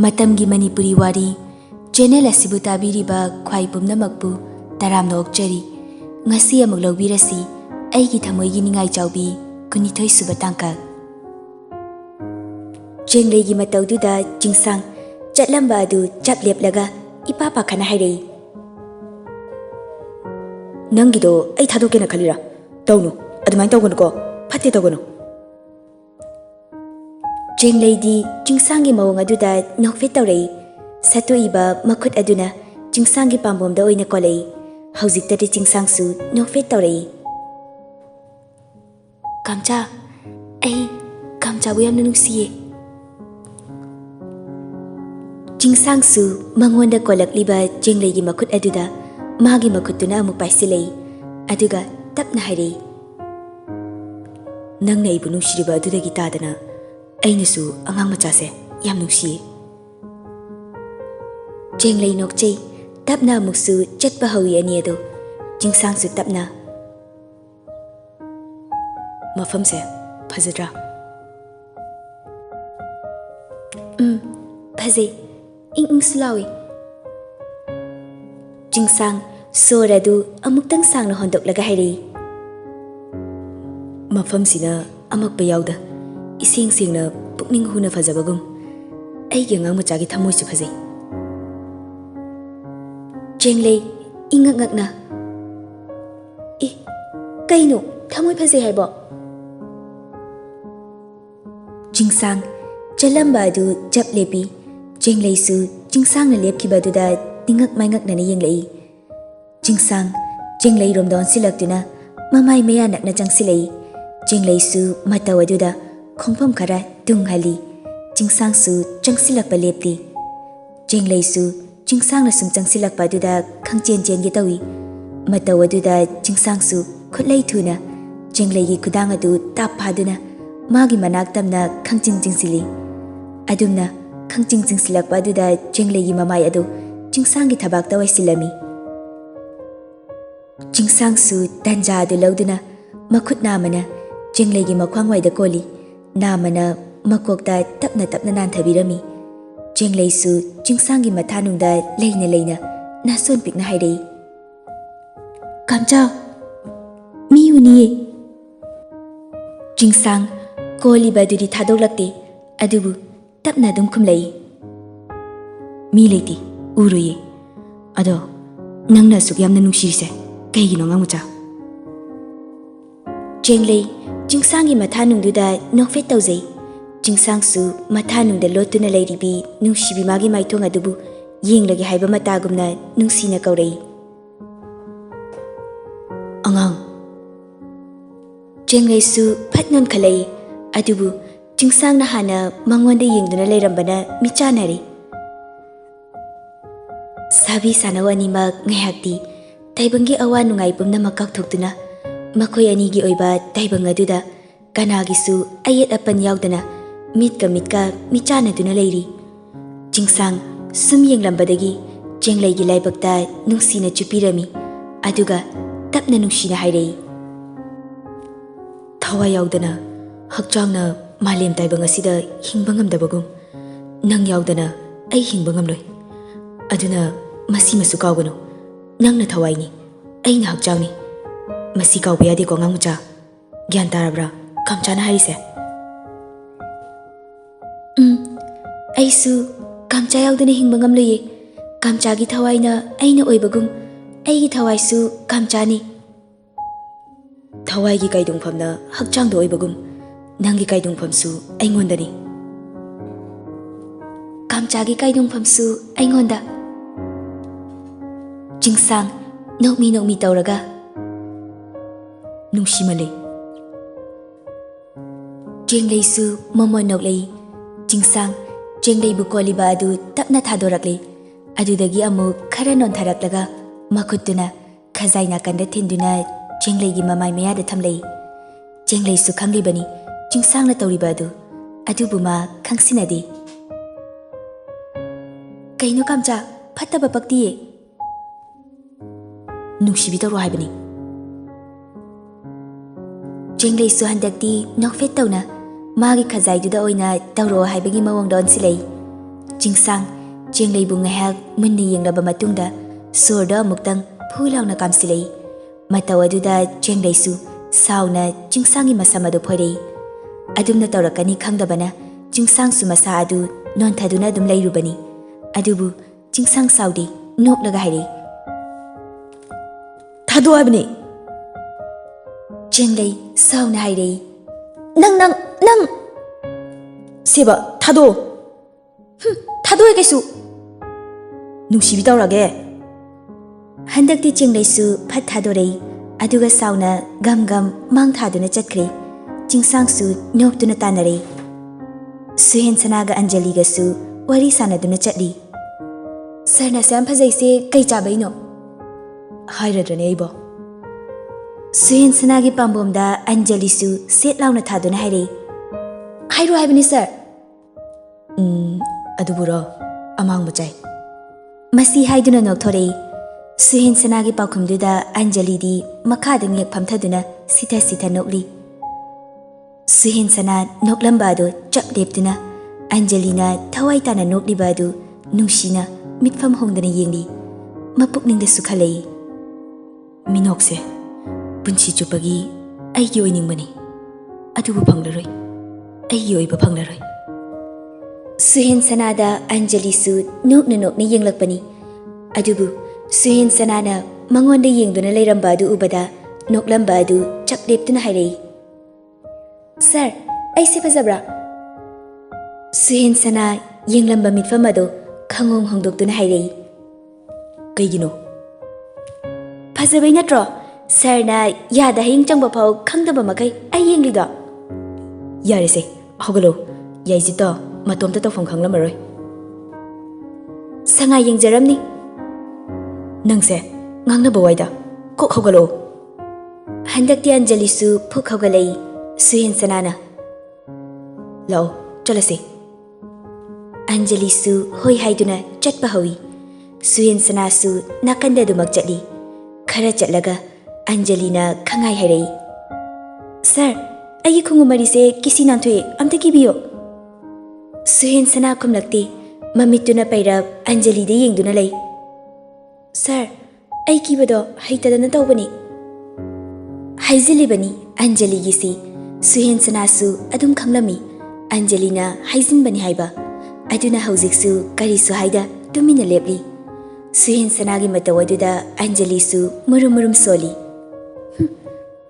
Matamgi Manipuri wari channel asibu tabiriba khwai pumnamakpu taramna okchari ngasi amuk lawbirasi Eigi Thamoigi Ningaichaobi kunithoi suba tangkak Jenglegi mataududa jingsang chatlamba adu chap leplaga ipa pakhana hairei Nangido ai thadokena khalira tawnu adumai tawgonu ko phatte tawgonu Jengledi jingsangi mawang aduda nokfet tawrei Satuiba makhut aduna jingsangi pambomda oina kolei haujiktadi jingsangsu nokfet tawrei Kamcha ai kamcha bu yamna nungsiye Jingsangsu mangonda kolakliba jenglegi makhut aduda magi makhutuna amuk paisilei aduga tapna hairei Nangna ibu nungsiriba adudagi tadana ainasu angang machase yam nungsiye Jenglei nokchei tapna amuksu chatpa hawi ani ado jingsangsu tapna Mafamse phajadra Phajai ing sulawi Jingsang soradu amuktang sangna hondoklaga hairei Mafamsina amakpa yauda Ising singna pukning huna phajabagum aigi angang machagi thamoisu phajai Jenglei ingakngakna kaino thamoi phajai haibo Jingsang chalamba adu chap lepi Jenglei su jingsang na lepkiba aduda dingak maingakna na yenglei Jingsang jenglei romdon silaktuna mamai maya nakna jangsilei Jenglei su mataw aduda khongpham khara tunghali jingsang su jangsilakpa lepli Jenglei su jingsang na sum jangsilakpa aduda khangchen chen gi tawi mataw aduda jingsang su khutlei thuna Jenglei gi khudang adu tap phaduna magi manak tamna khangching jingsili adumna khangching jingsilakpa aduda Jenglei gi mamai adu jingsang gi thabak tawai silami Jingsang su tanja adu lauduna makhut namana Jenglei gi makhwangwai da koli namana makokta tapna tapna nan thabirami Jenglei su jingsang gi mathanungda leina nason pikna hairei Kamcha mi uniye Jingsang koli baduri thadolakte adubu tapna dum khumlei mi leiti uruye ado nangna sukyamna nungsirise kaigino ngamcha Jenglei Jingsangi mathanungduda nokfet tawjai Jingsangsu mathanungda lotuna leiribi nungsibi magi maithong adubu yenglagi haiba matagumna nungsina kaurei Angang Jenglei su phatnon khalai adubu Jingsangna hana mangonda yengduna leirambana michanari Sabi sanawani ngayakti taibangi awa nungai pumna makak thoktuna Makhoi anigi oiba taibang aduda kanagisu ayet apan yaudana mitka michana duna leiri Jingsang sum yenglambadagi Jenglei gi laibakta nungsina chupirami aduga tapna nungsina hairei Thawa yaudana hakchangna malem taibang asida hingbangamdabagum nang yaudana ai hingbangamloi aduna masi masu kawgano nangna thawaini aina hakchangni Masi kau biadi ko ngang mucha gyan tarabra kamchana harise Aisu kamcha yaudana hingbangam loye kamcha gi thawaina aina oibagum aigi thawaisu kamchani Thawai gi kaidungphamna hakchang do oibagum nangi kaidungphamsu aingondani Kamcha gi kaidungphamsu aingonda Jingsang nokmi tawraga Nungshimale Jenglei su momon noklei Jingsang Jenglei bu koliba adu tapna thadorakle adudagi amu khara non tharaklaga makhutuna khazaina kanda thinduna Jenglei gi mamai maya da thamlei Jenglei su khanglibani Jingsang na tawriba adu adubuma khangsinadi Kaino kamcha phattaba paktiye Nungshibi tawro haibani Jenglei su handakti nokfet tawna magi khazai duda oina tawro haibagi mawong don silei Jingsang Jenglaibu ngahak munna yenglaba matungda sorda amuktang phulauna kamsilei. Matau aduda Jenglaisu sauna Jingsangi masam adu phoirei. Adumna taurakani khangdabana Jingsangsu masa adu nontaduna adum leirubani. Adubu Jingsang saudi noklaga hairei. Thado habni. Jenglai sauna hairei. Nang Seba thado. Thado e kaisu. Nungsibi taurage. Handakti Jenglaisu phat thadorei. Aduga sauna gam mang thaduna chatkre. Jingsangsu noktuna tanarei. Suhen Sanaga Anjali gasu wari sanaduna chatli. Sarna sam phajaise kai chabaino. Hairadrane aibo. Suhen Sanagi pambomda Anjali su set launa thaduna hairei. Hairu haibani sir. Aduburo amang bachai. Masi haiduna nokthorei. Suhen Sanagi paukhumduda Anjali di makhadang yak phamthaduna sitha nokli. Suhen Sana noklamba adu chap leptuna Anjali na thawai tana nokliba adu nungshina mitfam hongdana yengli. Mapukningda sukhalei. Minokse punchi chupagi aigi oiningmani. Adubu phanglaroi. Aigi oiba phanglaroi. Suhen Sanada Anjali su nokna yenglakpani. Adubu Suhen Sanana mangonda yengduna leiramba adu ubada noklamba adu chap leptuna hairei. Sir, aise fazabra. Suhen Sana yenglamba mitfam adu khangong hongdokduna hairei. Kaigino Fazabai natro. Sir na yada hing changba phau khangdaba makai ai yenglida. Yarese hogalo yaijita matomta tawfam khanglamaroi. Sangai yengjaramni. Nangse ngangna bawaida kok hogalo. Handakti Anjali su phuk hogalei. Suhen Sanana Lao chalase. Anjali su hoi haiduna chatpa hawi. Suhen Sana su nakanda dumak chatli. Khara chatlaga Anjali na khangai hairei. Sir, ayi khungumari se kisi nanthoi amta kibiyo. Suhen Sana kumlakti mamituna pairab Anjali de yengduna lei. Sir, ai kibado haitadana tawbani. Haizilibani Anjali gisi. Suhen Sana su adum khanglami. Anjali na haizinbani haiba. Aduna hauziksu karisu haida tumina lepli. Suhen Sanagi matawaduda Anjali su murum soli.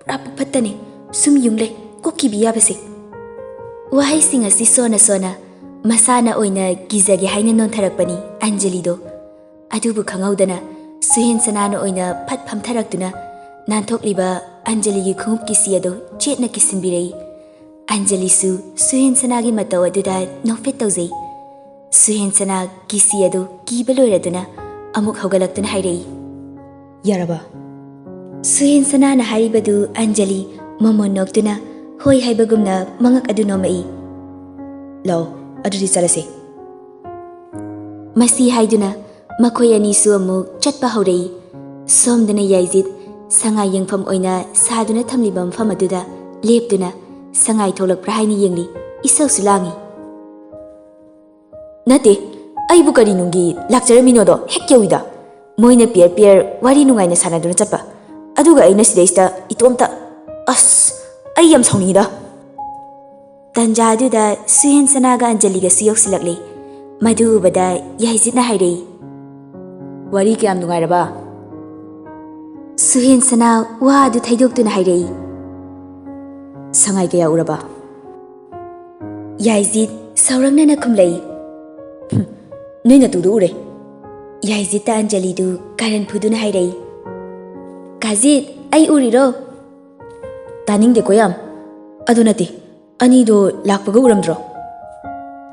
Rapu patane sum yungle kokibi yabase. Wahai singa si sona masana oina gizage haina non tharakpani Anjali do. Adubu khangaudana Suhen Sanana oina phat phamtharakduna nanthokliba Anjali gi khungup kisi ado chetna kisinbirei. Anjali su Suhen Sanagi matawaduda nofet tawjei. Suhen Sana kisi ado kiba loiraduna amuk hogalaktuna hairei. Yaraba Suhen Sanana haribadu Anjali mamon noktuna hoi haibagumna mangak adu nomai. Lao adudi chalase. Masi haiduna makhoi ani su amuk chatpa haurei. Somdana yaizit sangai yengfam oina saduna thamliba mfam aduda lepduna sangai tholakpra haini yengli isau sulangi. Nate aibu kari nungi lakcharamino do hekyawida. Moina pier wari nungaina sanaduna chatpa. Aduga aina sidaista itomta ai yam saunida. Tanja aduda Suhen Sanaga Anjali ga siyoksilakle. Madu ubada yaizitna hairei. Wari kayam nungairaba. Suhen Sana wa adu thaidoktuna hairei. Sangai kaya uraba. Yaizit saurangna khumlei. Noina tudu ure. Yaizita Anjali du karan phuduna hairei. Kazit ai uriro. Taning de koyam. Adunati ani do lakpaga uramdro.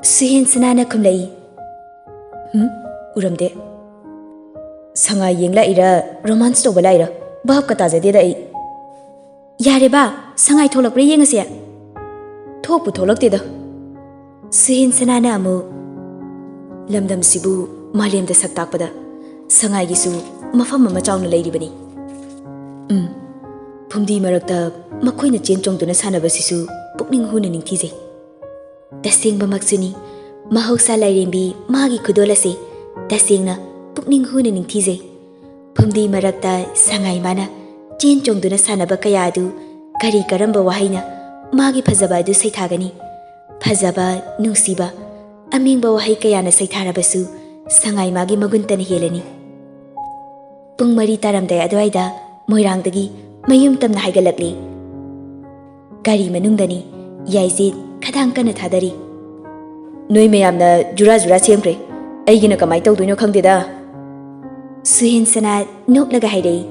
Suhen Sanana khumlei. Uramde. Sangai yengla ira romance to bala ira. Bab ka tajade da ai. Yare ba sangai tholakpre yengase. Thokpu tholakte da. Suhen Sanana amu lamdam sibu malem da saktakpada sangai gisu mafam ma chawna leiribani. Phumdi marakta makhoina chen chongduna sanaba sisu pukning huna ningthije. Tasengba maksuni Mahausa lairembi magi khudol ase tasengna pukning huna ningthijai. Phumdi marakta sangai mana chen chongduna sanaba kaya adu kari karamba wahaina magi phajaba adu saithagani. Phajaba nungsiba amingba wahai kayana saitharabasu sangai magi maguntana helani. Pung mari taramdai adwaida moirangdagi mayum tamna haigalakli. Gari manungdani Yaizid khadang kana thadari. Noi mayamna jura jura semkre aigina kamai tawdoino khangdeda. Suhensana noklaga haidai.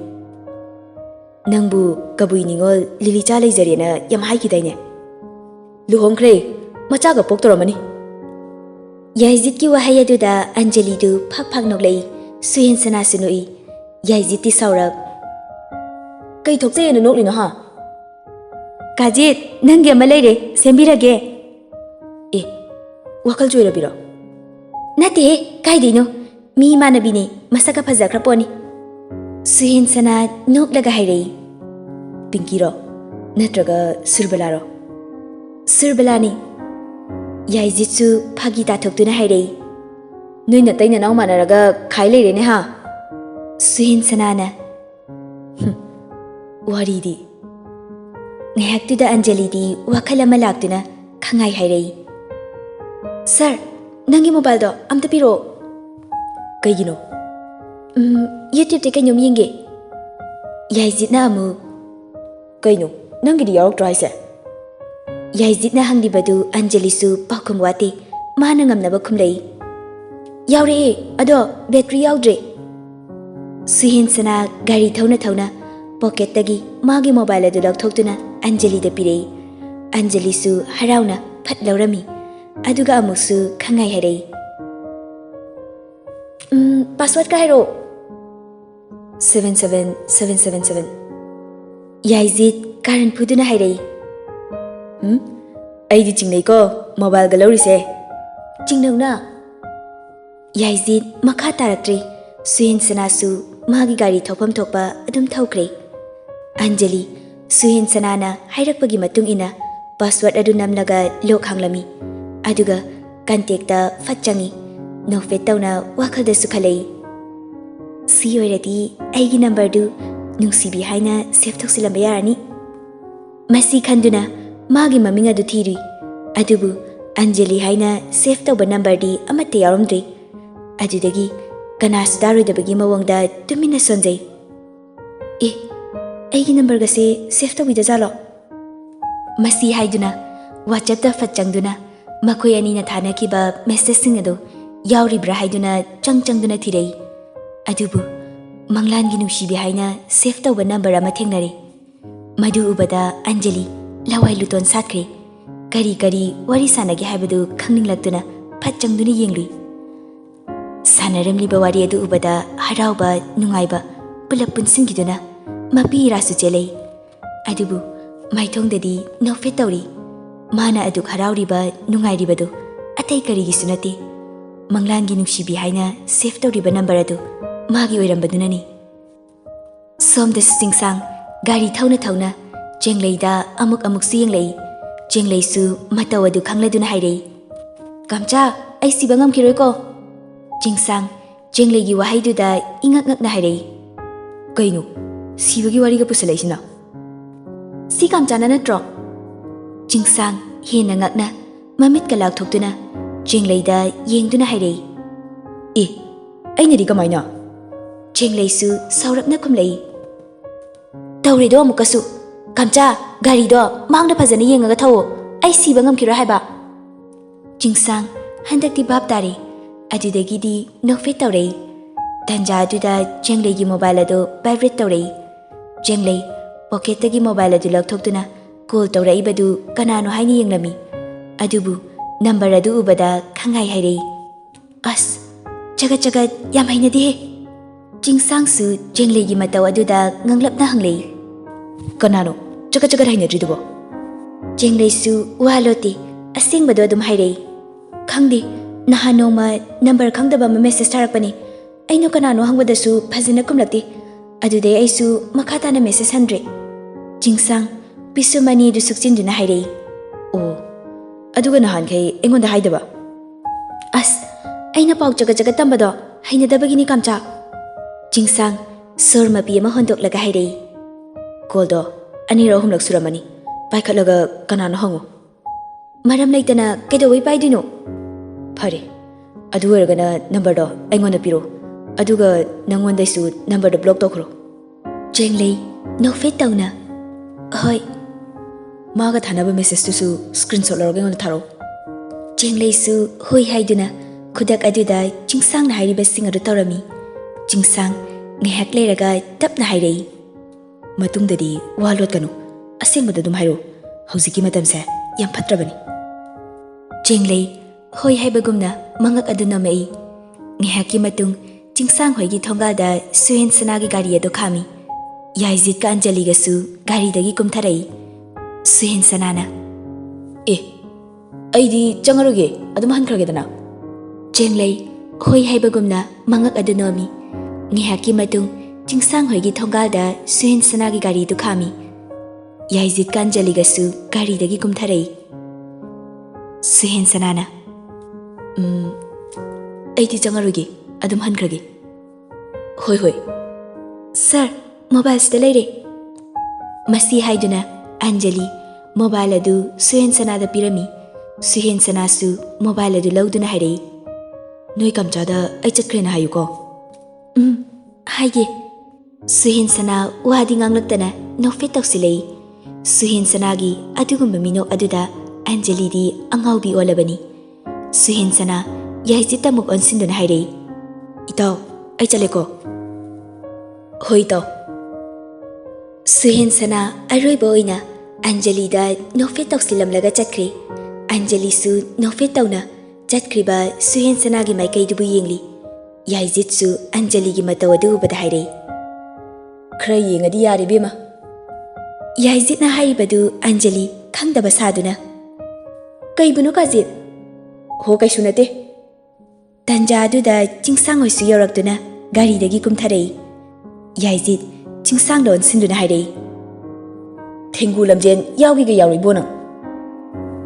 Nangbu kabui ningol lilicha leizarena yam haikidaine. Luhongkre machaga poktoramani. Yaizid ki wahai aduda Anjali du phak phak noklai. Suhensana sunui. Yaizid ti saurak. Kai thokjayena noklina ha. Kajit nangi ama leire sembirage. Wakal joirabiro. Nate kaidino mi manabine masaka phajakra poni. Suhensana noklaga hairei. Pinkiro natraga surbalaro. Surbalani. Yaizitsu phagi tathokduna hairei. Noi natai nanau manaraga khai leire ne ha. Suhensana na. Waridi. Ngayaktuda Anjali di wakal ama laktuna khangai hairei. Sir, nangi mobile do amta piro. Kaigino? YouTube te kanyom yenge. Yaizid na amu. Kaino, nangi di yarok try se. Yaizid na hangdi badu Anjali su pakum wate mana ngamnaba khumlei. Yaure ado battery yaudre. Suhensana gari thauna pocket tagi magi mobile adu lakthoktuna Anjali da pirei. Anjali su harauna phat laurami. Aduga amusu khangai hairei. Password ka hairo. 77777. Yaizid karan phuduna hairei. Aidi chingnei ko mobile ga lauri se. Chingnau. Yaizid makha taratri. Suhensana su magi gari thopam thokpa adum thokre. Anjali Suhensana na hairakpagi matung ina password adu namlaga lok hanglami. Aduga contact fachangi no fetawna wakhalda sukhalei. Si oirati aigi number du nungsibi haina save thoksilamba yarani. Masi khanduna magi maming adu thiri. Adubu Anjali haina save tawba number di amatte yaromdri. Adudagi kanas daroidabagi mawangda tumina sonjai. Aigi number gase save tawida jalo. Masi haiduna WhatsApp da fachangduna Makoi anina thanakiba message sing ado yauribra haiduna changduna thirei. Adubu manglan gi nungsibi haina save tawba number ama thengnare. Madu ubada Anjali lawai luton satkre. Kari wari sanagi haibadu khangninglakduna phachangduna yengli. Sanaramliba wari adu ubada harauba nungaiba pulap punsingiduna mapi rasu chelei. Adubu maithongdadi nofet tawri. Mana aduk harauriba nungairibadu atai karigi sunati. Manglangi nungsibi haina save tawriba number adu magi oirambadunani. Somda singsang gari thauna jengleida amuk siyenglei. Jenglei su mataw adu khangladuna hairei. Kamcha ai siba ngamkhiroi ko. Jingsang jenglegi wahaiduda ingak-ngakna hairei. Kaino sibagi wariga pusalaisina. Si kamchana natro. Jingsang hena ngakna mamit kalak thoktuna jengleida yengduna hairei. Ainadi kamaina? Jenglei su saurakna khumlei. Tawre do amukasu. Kamcha gari do mangda phajana yengaga thawo. Ai siba ngamkhira haiba. Jingsang handakti bab tare. Adudagidi nokfe tawrei. Tanja aduda jenglegi mobile ado vibrate tawrei. Jenglei pocket tagi mobile adu lakthokduna call tawrai badu kanano haini yenglami. Adubu number adu ubada khangai hairei. As chagat yam hainadi he. Jingsang su jenglegi mataw aduda nganglapna hanglei. Kanano chagat hainadridubo. Jenglei su walote asingbado adum hairei. Khangdi nahanoma number khangdaba ma message tarakpani. Aino kanano hangbadasu phajana kumlakti. Adude aisu makhatana message handre. Jingsang pisumani du sukchin duna hairei. Oh, aduga nahan kai engonda haidaba. ꯑꯁ ꯑꯩꯅ ꯄꯥꯎ ꯆꯒꯠ ꯇꯝꯕꯗꯣ ꯍꯩꯅꯗꯕꯒꯤꯅꯤ ꯀꯝꯆꯥ ꯆꯤꯡꯁꯥꯡ ꯁꯣꯔ ꯃꯄꯤ ꯑꯃ ꯍꯣꯟꯗꯣꯛꯂꯒ ꯍꯥꯏꯔꯛꯏ ꯀꯣꯜꯗꯣ ꯑꯅꯤꯔꯛ ꯑꯍꯨꯝꯂꯛ ꯁꯨꯔꯝꯃꯅꯤ ꯄꯥꯏꯈꯠꯂꯒ ꯀꯅꯥꯅꯣ ꯍꯪꯉꯨ ꯃꯔꯝ ꯂꯩꯇꯅ ꯀꯩꯗꯧꯕꯩ ꯄꯥꯏꯗꯣꯏꯅꯣ ꯐꯔꯦ ꯑꯗꯨ ꯑꯣꯏꯔꯒꯅ ꯅꯝꯕꯔꯗꯣ ꯑꯩꯉꯣꯟꯗ ꯄꯤꯔꯣ ꯑꯗꯨꯒ ꯅꯪꯉꯣꯟꯗꯩꯁꯨ ꯅꯝꯕꯔꯗꯣ ꯕ꯭ꯂꯣꯛ ꯇꯧꯈ꯭ꯔꯣ ꯆꯦꯡꯂꯩ ꯅꯣꯛꯐꯦꯠ ꯇꯧꯅ ꯍꯣꯏ ꯃꯥꯒ ꯊꯥꯅꯕ ꯃꯦꯁꯦꯖꯇꯨꯁꯨ ꯁ꯭ꯀ꯭ꯔꯤꯟꯁꯣꯠ ꯂꯧꯔꯒ ꯑꯩꯉꯣꯟꯗ ꯊꯥꯔꯛꯑꯣ ꯆꯦꯡꯂꯩꯁꯨ ꯍꯣꯏ ꯍꯥꯏꯗꯨꯅ ꯈꯨꯗꯛ ꯑꯗꯨꯗ ꯆꯤꯡꯁꯥꯡꯅ ꯍꯥꯏꯔꯤꯕꯁꯤꯡ ꯑꯗꯨ ꯇꯧꯔꯝꯃꯤ ꯆꯤꯡꯁꯥꯡ ꯉꯥꯏꯍꯥꯛ ꯂꯩꯔꯒ ꯇꯞꯅ ꯍꯥꯏꯔꯛꯏ ꯃꯇꯨꯡꯗꯗꯤ ꯋꯥ ꯂꯣꯠꯀꯅꯨ ꯑꯁꯦꯡꯕꯗ ꯑꯗꯨꯝ ꯍꯥꯏꯔꯛꯎ ꯍꯧꯖꯤꯛꯀꯤ ꯃꯇꯝꯁꯦ ꯌꯥꯝ ꯐꯠꯇ꯭ꯔꯕꯅꯤ ꯆꯦꯡꯂꯩ ꯍꯣꯏ ꯍꯥꯏꯕꯒꯨꯝꯅ ꯃꯉꯛ ꯑꯗꯨ ꯅꯝꯃꯛꯏ ꯉꯥꯏꯍꯥꯛꯀꯤ ꯃꯇꯨꯡ ꯆꯤꯡꯁꯥꯡ ꯍꯣꯏꯒꯤ ꯊꯣꯡꯒꯥꯜꯗ ꯁꯨꯍꯦꯟ ꯁꯅꯥꯒꯤ ꯒꯥꯔꯤ ꯑꯗꯨ ꯈꯥꯝꯃꯤ ꯌꯥꯏꯖꯤꯠꯀ ꯑꯟꯖꯂꯤꯒꯁꯨ ꯒꯥꯔꯤꯗꯒꯤ ꯀꯨꯝꯊꯔꯛꯏ ꯁꯨꯍꯦꯟ ꯁꯅꯥꯅ ꯑꯩꯗꯤ ꯆꯪꯉꯔꯣꯏꯒꯦ ꯑꯗꯨꯝ ꯍꯟꯈ꯭ꯔꯒꯦꯗꯅ ꯆꯦꯡꯂꯩ ꯍꯣꯏ ꯍꯥꯏꯕꯒꯨꯝꯅ ꯃꯉꯛ ꯑꯗꯨ ꯅꯣꯝꯃꯤ ꯉꯥꯏꯍꯥꯛꯀꯤ ꯃꯇꯨꯡ ꯆꯤꯡꯁꯥꯡ ꯍꯣꯏꯒꯤ ꯊꯣꯡꯒꯥꯜꯗ ꯁꯨꯍꯦꯟ ꯁꯅꯥꯒꯤ ꯒꯥꯔꯤꯗꯨ ꯈꯥꯝꯃꯤ ꯌꯥꯏꯖꯤꯠꯀ ꯑꯟꯖꯂꯤꯒꯁꯨ ꯒꯥꯔꯤꯗꯒꯤ ꯀꯨꯝꯊꯔꯛꯏ ꯁꯨꯍꯦꯟ ꯁꯅꯥꯅ ꯑꯩꯗꯤ ꯆꯪꯉꯔꯣꯏꯒꯦ ꯑꯗꯨꯝ ꯍꯟꯈ꯭ꯔꯒꯦ ꯍꯣꯏ ꯁꯥꯔ ꯃꯣꯕꯥꯏꯜꯁꯤꯗ ꯂꯩꯔꯦ ꯃꯁꯤ ꯍꯥꯏꯗꯨꯅ ꯑꯟꯖꯂꯤ ꯃꯣꯕꯥꯏꯜ ꯑꯗꯨ ꯁꯨꯍꯦꯟ ꯁꯅꯥꯗ ꯄꯤꯔꯝꯃꯤ ꯁꯨꯍꯦꯟ ꯁꯅꯥꯁꯨ ꯃꯣꯕꯥꯏꯜ ꯑꯗꯨ ꯂꯧꯗꯨꯅ ꯍꯥꯏꯔꯛꯏ ꯅꯣꯏ ꯀꯝꯆꯥꯗ ꯑꯩ ꯆꯠꯈ꯭ꯔꯦꯅ ꯍꯥꯏꯌꯨꯀꯣ ꯍꯥꯏꯒꯦ ꯁꯨꯍꯦꯟ ꯁꯅꯥ ꯋꯥꯗꯤ ꯉꯥꯡꯂꯛꯇꯅ ꯅꯣꯛꯐꯦꯠ ꯇꯧꯁꯤꯜꯂꯛꯏ ꯁꯨꯍꯦꯟ ꯁꯅꯥꯒꯤ ꯑꯗꯨꯒꯨꯝꯕ ꯃꯤꯅꯣꯛ ꯑꯗꯨꯗ ꯑꯟꯖꯂꯤꯗꯤ ꯑꯉꯥꯎꯕꯤ ꯑꯣꯜꯂꯕꯅꯤ ꯁꯨꯍꯦꯟ ꯁꯅꯥ ꯌꯥꯏꯖꯤꯠꯇ ꯑꯃꯨꯛ ꯑꯣꯟꯁꯤꯟꯗꯨꯅ ꯍꯥꯏꯔꯛꯏ ꯏꯇꯥꯎ ꯑꯩ ꯆꯠꯂꯦꯀꯣ ꯍꯣꯏ ꯏꯇꯥꯎ ꯁꯨꯍꯦꯟ ꯁꯅꯥ ꯑꯔꯣꯏꯕ ꯑꯣꯏꯅ ꯑꯟꯖꯂꯤꯗ ꯅꯣꯛꯐꯦꯠ ꯇꯧꯁꯤꯜꯂꯝꯂꯒ ꯆꯠꯈ꯭ꯔꯦ ꯑꯟꯖꯂꯤꯁꯨ ꯅꯣꯛꯐꯦꯠ ꯇꯧꯅ ꯆꯠꯈ꯭ꯔꯤꯕ ꯁꯨꯍꯦꯟ ꯁꯅꯥꯒꯤ ꯃꯥꯏꯀꯩꯗꯨꯕꯨ ꯌꯦꯡꯂꯤ ꯌꯥꯏꯖꯤꯠꯁꯨ ꯑꯟꯖꯂꯤꯒꯤ ꯃꯇꯧ ꯑꯗꯨ ꯎꯕꯗ ꯍꯥꯏꯔꯛꯏ ꯈꯔ ꯌꯦꯡꯉꯗꯤ ꯌꯥꯔꯦ ꯏꯕꯦꯝꯃ ꯌꯥꯏꯖꯤꯠꯅ ꯍꯥꯏꯔꯤꯕꯗꯨ ꯑꯟꯖꯂꯤ ꯈꯪꯗꯕ ꯁꯥꯗꯨꯅ ꯀꯩꯕꯨꯅꯣ ꯀꯥꯖꯤꯠ ꯍꯣ ꯀꯩꯁꯨ ꯅꯠꯇꯦ ꯇꯟꯖꯥ ꯑꯗꯨꯗ ꯆꯤꯡꯁꯥꯡ ꯍꯣꯏꯁꯨ ꯌꯧꯔꯛꯇꯨꯅ ꯒꯥꯔꯤꯗꯒꯤ ꯀꯨꯝꯊꯔꯛꯏ ꯌꯥꯏꯖꯤꯠ ꯆꯤꯡꯁꯥꯡꯗ ꯑꯣꯟꯁꯤꯟꯗꯨꯅ ꯍꯥꯏꯔꯛꯏ ꯊꯦꯡꯒꯨ ꯂꯝꯖꯦꯟ ꯌꯥꯎꯒꯦꯒ ꯌꯥꯎꯔꯣꯏꯕꯣ ꯅꯪ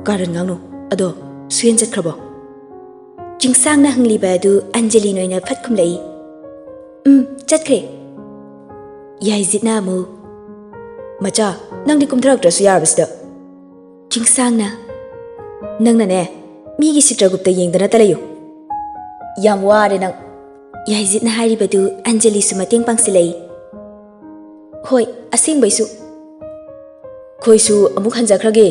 ꯀꯥꯔꯟ ꯉꯥꯡꯅꯨ ꯑꯗꯣ ꯁꯨꯍꯦꯟ ꯆꯠꯈ꯭ꯔꯕꯣ ꯆꯤꯡꯁꯥꯡꯅ ꯍꯪꯂꯤꯕ ꯑꯗꯨ ꯑꯟꯖꯂꯤꯅ ꯑꯣꯏꯅ ꯐꯠ ꯈꯨꯝꯂꯛꯏ ꯆꯠꯈ꯭ꯔꯦ ꯌꯥꯏꯖꯤꯠꯅ ꯑꯃꯨꯛ ꯃꯆꯥ ꯅꯪꯗꯤ ꯀꯨꯝꯊꯔꯛꯇ꯭ꯔꯁꯨ ꯌꯥꯔꯕꯁꯤꯗ ꯆꯤꯡꯁꯥꯡꯅ ꯅꯪꯅꯅꯦ ꯃꯤꯒꯤ ꯆꯤꯇ꯭ꯔꯒꯨꯞꯇ ꯌꯦꯡꯗꯅꯇ ꯂꯩꯌꯨ ꯌꯥꯝ ꯋꯥꯔꯦ ꯅꯪ ꯌꯥꯏꯖꯤꯠꯅ ꯍꯥꯏꯔꯤꯕꯗꯨ ꯑꯟꯖꯂꯤꯁꯨ ꯃꯇꯦꯡ ꯄꯥꯡꯁꯤꯜꯂꯛꯏ ꯍꯣꯏ ꯑꯁꯦꯡꯕꯩꯁꯨ ꯈꯣꯏꯁꯨ ꯑꯃꯨꯛ ꯍꯟꯖꯈ꯭ꯔꯒꯦ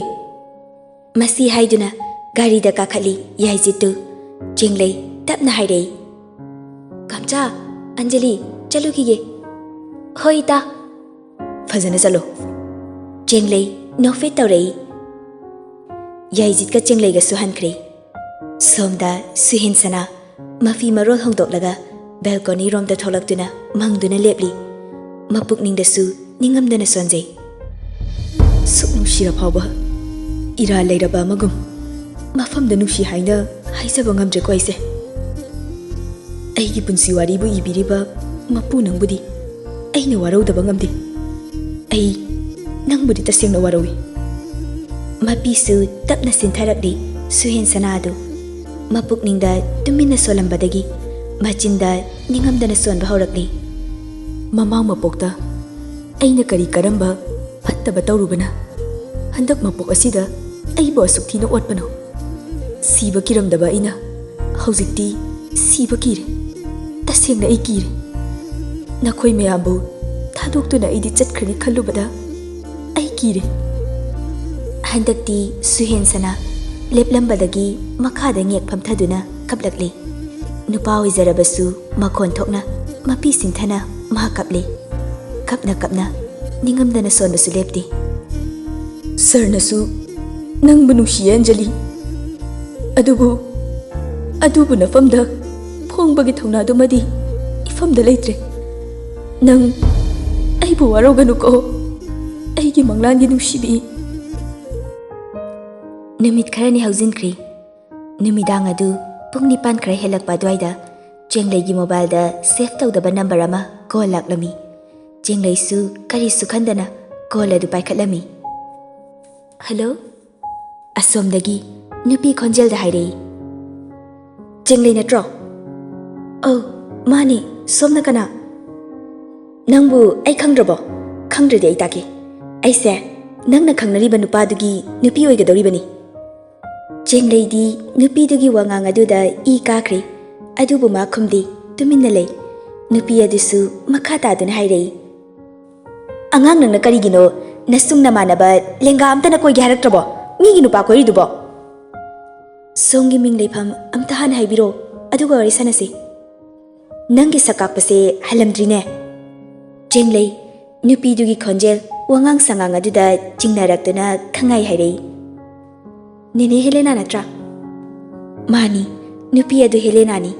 ꯃꯁꯤ ꯍꯥꯏꯗꯨꯅ ꯒꯥꯔꯤꯗ ꯀꯥꯈꯠꯂꯤ ꯌꯥꯏꯖꯤꯠꯇꯨ ꯆꯦꯡꯂꯩ ꯇꯞꯅ ꯍꯥꯏꯔꯛꯏ ꯀꯝꯆꯥ ꯑꯟꯖꯂꯤ ꯆꯠꯂꯨꯈꯤꯒꯦ ꯍꯣꯏ ꯏꯇꯥ ꯐꯖꯅ ꯆꯠꯂꯣ ꯆꯦꯡꯂꯩ ꯅꯣꯛꯐꯦꯠ ꯇꯧꯔꯛꯏ ꯌꯥꯏꯖꯤꯠꯀ ꯆꯦꯡꯂꯩꯒꯁꯨ ꯍꯟꯈ꯭ꯔꯦ ꯁꯣꯝꯗ ꯁꯨꯍꯦꯟ ꯁꯅꯥ ꯃꯐꯤ ꯃꯔꯣꯜ ꯍꯣꯡꯗꯣꯛꯂꯒ ꯕꯦꯜꯀꯣꯅꯤꯔꯣꯝꯗ ꯊꯣꯛꯂꯛꯇꯨꯅ ꯃꯪꯗꯨꯅ ꯂꯦꯞꯂꯤ ꯃꯄꯨꯛꯅꯤꯡꯗꯁꯨ ꯅꯤꯡꯉꯝꯗꯅ ꯁꯣꯟꯖꯩ ꯁꯨꯛ ꯅꯨꯡꯁꯤꯔ ꯐꯥꯎꯕ ꯏꯔꯥꯜ ꯂꯩꯔꯕ ꯑꯃꯒꯨꯝ ꯃꯐꯝꯗ ꯅꯨꯡꯁꯤ ꯍꯥꯏꯅ ꯍꯥꯏꯖꯕ ꯉꯝꯗ꯭ꯔꯦꯀꯣ ꯑꯩꯁꯦ ꯑꯩꯒꯤ ꯄꯨꯟꯁꯤ ꯋꯥꯔꯤꯕꯨ ꯏꯕꯤꯔꯤꯕ ꯃꯄꯨ ꯅꯪꯕꯨꯗꯤ ꯑꯩꯅ ꯋꯥꯔꯧꯗꯕ ꯉꯝꯗꯦ ꯑꯩ ꯅꯪꯕꯨꯗꯤ ꯇꯁꯦꯡꯅ ꯋꯥꯔꯧꯏ ꯃꯄꯤꯁꯨ ꯇꯞꯅ ꯆꯤꯟꯊꯔꯛꯂꯤ ꯁꯨꯍꯦꯟ ꯁꯅꯥ ꯑꯗꯨ ꯃꯄꯨꯛꯅꯤꯡꯗ ꯇꯨꯃꯤꯟꯅ ꯁꯣꯜꯂꯝꯕꯗꯒꯤ ꯃꯆꯤꯟꯗ ꯅꯤꯡꯉꯝꯗꯅ ꯁꯣꯟꯕ ꯍꯧꯔꯛꯂꯤ ꯃꯃꯥꯡ ꯃꯄꯣꯛꯇ ꯑꯩꯅ ꯀꯔꯤ ꯀꯔꯝꯕ ꯐꯠꯇꯕ ꯇꯧꯔꯨꯕꯅ ꯍꯟꯗꯛ ꯃꯄꯣꯛ ꯑꯁꯤꯗ ꯑꯩꯕꯨ ꯑꯁꯨꯛ ꯊꯤꯅ ꯑꯣꯠꯄꯅꯣ ꯁꯤꯕ ꯀꯤꯔꯝꯗꯕ ꯑꯩꯅ ꯍꯧꯖꯤꯛꯇꯤ ꯁꯤꯕ ꯀꯤꯔꯦ ꯇꯁꯦꯡꯅ ꯑꯩ ꯀꯤꯔꯦ ꯅꯈꯣꯏ ꯃꯌꯥꯝꯕꯨ ꯊꯥꯗꯣꯛꯇꯨꯅ ꯑꯩꯗꯤ ꯆꯠꯈ꯭ꯔꯅꯤ ꯈꯜꯂꯨꯕꯗ ꯑꯩ ꯀꯤꯔꯦ ꯍꯟꯗꯛꯇꯤ ꯁꯨꯍꯦꯟ ꯁꯅꯥ ꯂꯦꯞꯂꯝꯕꯗꯒꯤ ꯃꯈꯥꯗ ꯉꯦꯛ ꯐꯝꯊꯗꯨꯅ ꯀꯞꯂꯛꯂꯤ ꯅꯨꯄꯥ ꯑꯣꯏꯖꯔꯕꯁꯨ ꯃꯈꯣꯟ ꯊꯣꯛꯅ ꯃꯄꯤ ꯁꯤꯡꯊꯅ ꯃꯍꯥꯛ ꯀꯞꯂꯤ ꯀꯞꯅ ꯀꯞꯅ ꯅꯤꯡꯉꯝꯗꯅ ꯁꯣꯟꯕꯁꯨ ꯂꯦꯞꯇꯦ ꯁꯔꯅꯁꯨ ꯅꯪꯕꯨ ꯅꯨꯡꯁꯤꯌꯦ ꯑꯟꯖꯂꯤ ꯑꯗꯨꯕꯨ ꯅꯐꯝꯗ ꯐꯣꯡꯕꯒꯤ ꯊꯧꯅꯥꯗꯨꯃꯗꯤ ꯏꯐꯝꯗ ꯂꯩꯇ꯭ꯔꯦ ꯅꯪ ꯑꯩꯕꯨ ꯋꯥꯔꯧꯒꯅꯨꯀꯣ ꯑꯩꯒꯤ ꯃꯪꯂꯥꯟꯒꯤ ꯅꯨꯡꯁꯤꯕꯤ ꯅꯨꯃꯤꯠ ꯈꯔꯅꯤ ꯍꯧꯖꯤꯟꯈ꯭ꯔꯤ ꯅꯨꯃꯤꯗꯥꯡ ꯑꯗꯨ ꯄꯨꯡ 9 ꯈꯔ ꯍꯦꯜꯂꯛꯄ ꯑꯗꯨꯋꯥꯏꯗ ꯆꯦꯡꯂꯩꯒꯤ ꯃꯣꯕꯥꯏꯜꯗ ꯁꯦꯐ ꯇꯧꯗꯕ ꯅꯝꯕꯔ ꯑꯃ ꯀꯣꯜ ꯂꯥꯛꯂꯝꯃꯤ ꯆꯦꯡꯂꯩꯁꯨ ꯀꯔꯤꯁꯨ ꯈꯟꯗꯅ ꯀꯣꯜ ꯑꯗꯨ ꯄꯥꯏꯈꯠꯂꯝꯃꯤ ꯍꯜꯂꯣ ꯑꯁꯣꯝꯗꯒꯤ ꯅꯨꯄꯤ ꯈꯣꯟꯖꯦꯜꯗ ꯍꯥꯏꯔꯛꯏ Jenglei natro? Oh, mani, somna kana. Nangbu ai khangrabo. Khangrade ai taki. Ai se, nangna khangnariba nupadugi nupi oigadoribani. Jenglei di nupi dugi wangang aduda I kakri. Adubu ma khumdi tuminna lei. Nupi adusu makha taduna hairei. Angang nangna karigino nasung namanaba lenga amta na koi haraktrabo. Migi nupa koiridubo. Songi ming leifam amta han haibiro aduga wari sanasi. Nangi sakakpase halamdrine. Jenglei nupi dugi khonjel wangang sangang aduda jingnaraktuna khangai hairei. Nene Helena natra? Mani, nupi adu Helena ni.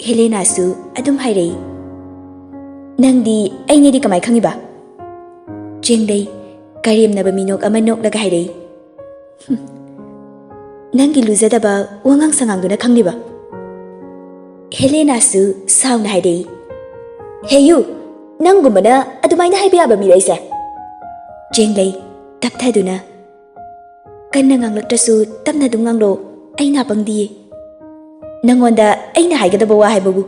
Helena su adum hairei. Nangdi aine di kamai khangiba? Jenglei karim naba minok amanok laga hairei. Nangi luzadaba wangang sangangduna khangliba? Helena su sauna hairei. Heyu, nanggumana adumaina haibiyaba miraisa. Jenglei tapthaduna. Kanna nganglatrasu tapna dum nganglo aina pangdi. Nangonda aina haigadaba wa haibabu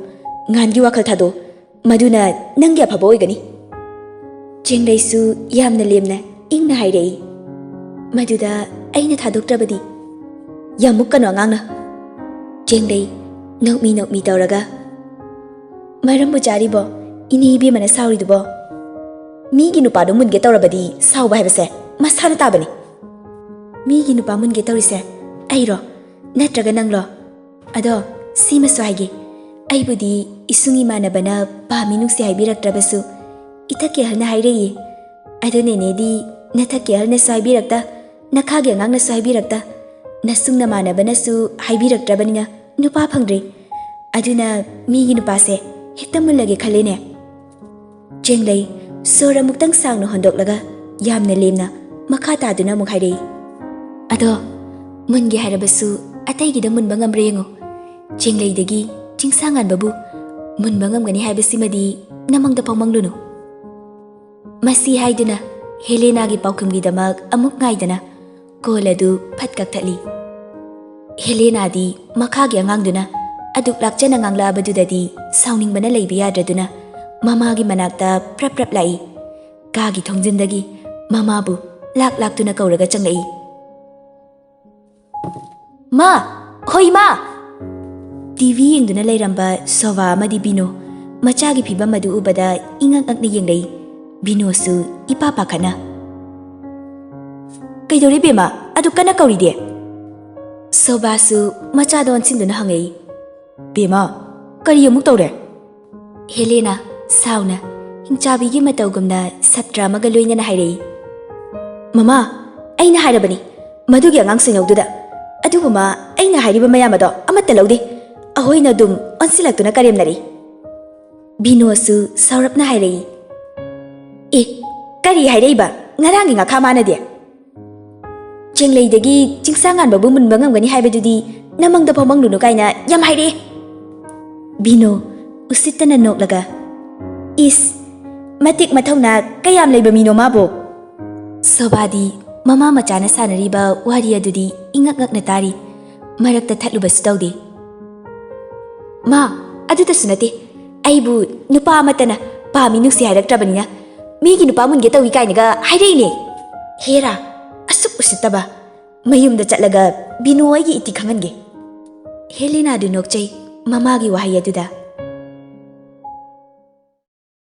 ngangi wakhal thado maduna nangya phabo oigani. Jenglei su yamna lemna ingna hairei. Maduda aina thadoktrabadi yamuk kano ngangna. Jenglei nokmi tawraga marambu jaribo ini ibi mana sauridubo. Migi nupado munge tawrabadi sauba haibase masana tabani. Migi nupa munge tawrise airo natraga nanglo. Ado sima so haige aibudi isungi manabana paminukse haibiraktrabasu itake halna hairei. Ado nenedi natake halna so haibirakta nakhage ngangna so haibirakta nasungna manabana su haibiraktrabanina nupa phangdre. Aduna migi nupase hektamulage khalene. Jenglei sora muktang sangno hondoklaga yamna lemna makha taduna muk hairei. Ado munge hairabasu ataigida munba ngambre yengo. Jenglei dagi jingsangan babu munba ngamgani haibasimadi namangda pangmanglunu. Masi haiduna Helena gi paukumgi damak amuk ngaidana koladu phatkak thali. Helena di makha gi angangduna aduk lakchana ngangla abadudadi sauning bana leibi yadraduna mama gi manakta prap lai. Ka gi thongjindagi mama bu lak tuna kauraga changai. Ma, hoi ma! TV yengduna lairamba sova amadi Bino machagi phibam adu ubada ingak akna yenglei. Bino su ipa pakhana. Kaidori bema adu kana kauride. Sova su machadon sinduna hangai. Bema kari amuk tawre? Helena sauna hingchabi gi matawgumna satra maga loinana hairei. Mama, aina hairabani madugi angang singawduda. Adubuma aina hairiba mayamado amatta lawde. Ahoina dum onsilaktuna karemnari. Bino su saurapna hairei. E kari haireiba ngarangi ngakha manade. Jenglei dagi jingsangan babu munba ngamgani haibadudi namangda phamanglunu kaina yam haire. Bino usitana noklaga. Is matik mathawna kayam leiba mino mabo. Sobadi mama machana sanariba wari adudi ingak ngakna tari marakta thatlubasu tawde. Ma aduta sunate aibu nupa amatana paminukse hairaktrabanina migi nupa munge tawi kainaga haireine. Hera asuk usitaba mayumda chatlaga Bino aigi iti khangange. Helena du nokchai mama gi wahai aduda